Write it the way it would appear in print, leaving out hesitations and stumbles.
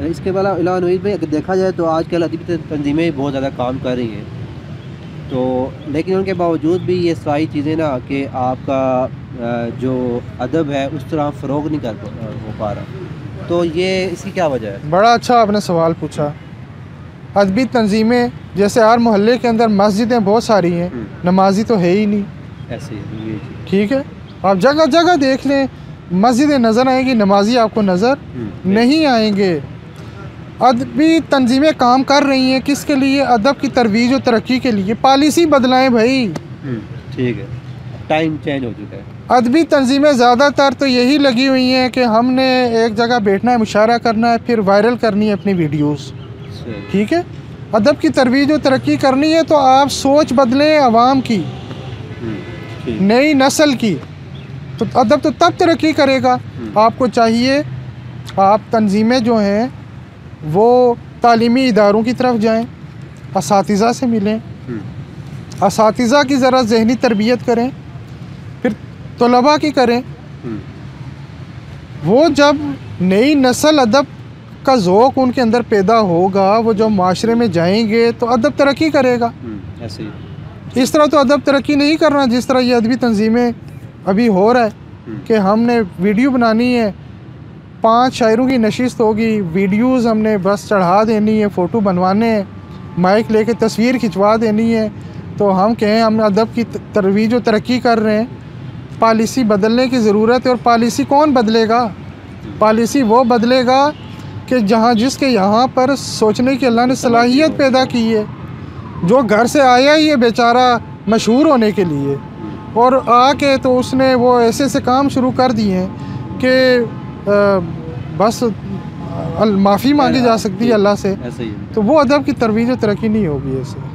इसके अलावा नवीद भाई अगर देखा जाए तो आजकल अदबी तंजीमें बहुत ज़्यादा काम कर रही हैं, तो लेकिन उनके बावजूद भी ये सारी चीज़ें ना कि आपका जो अदब है उस तरह फ़रोग नहीं हो पा रहा, तो ये इसकी क्या वजह है? बड़ा अच्छा आपने सवाल पूछा। अदबी तंजीमें जैसे हर मोहल्ले के अंदर मस्जिदें बहुत सारी हैं, नमाजी तो है ही नहीं। ऐसे ही ठीक है, आप जगह जगह देख लें, मस्जिदें नज़र आएंगी, नमाजी आपको नज़र नहीं आएंगे। अदबी तंजीमें काम कर रही हैं किसके लिए? अदब की तरवीज और तरक्की के लिए। पॉलिसी बदलाएं भाई। ठीक है, टाइम चेंज हो चुका है। अदबी तंजीमें ज़्यादातर तो यही लगी हुई हैं कि हमने एक जगह बैठना है, मुशायरा करना है, फिर वायरल करनी है अपनी वीडियोस। ठीक है, अदब की तरवीज और तरक्की करनी है तो आप सोच बदलें अवाम की, नई नस्ल की, तो अदब तो तब तरक्की करेगा। आपको चाहिए आप तंजीमें जो हैं वो तालीमी इदारों की तरफ जाएं, असातिज़ा से मिलें, असातिज़ा की ज़रा ज़हनी तरबियत करें, फिर तलबा की करें। वो जब नई नस्ल अदब का ज़ौक़ उनके अंदर पैदा होगा, वो जब माशरे में जाएंगे तो अदब तरक्की करेगा। ऐसे इस तरह तो अदब तरक्की नहीं करना जिस तरह ये अदबी तंजीमें अभी हो रहा है कि हमने वीडियो बनानी है, 5 शायरों की नशिस्त होगी, वीडियोज़ हमने बस चढ़ा देनी है, फ़ोटो बनवाने हैं, माइक लेके तस्वीर खिंचवा देनी है, तो हम कहें हम अदब की तरवीज और तरक्की कर रहे हैं। पॉलिसी बदलने की ज़रूरत है। और पॉलिसी कौन बदलेगा? पॉलिसी वो बदलेगा कि जहाँ जिसके यहाँ पर सोचने की अल्लाह ने सलाहियत पैदा की है, जो घर से आया ही है बेचारा मशहूर होने के लिए, और आके तो उसने वो ऐसे ऐसे काम शुरू कर दिए हैं कि बस माफ़ी मांगी जा सकती है अल्लाह से, तो वो अदब की तरवीज और तरक्की नहीं होगी ऐसे।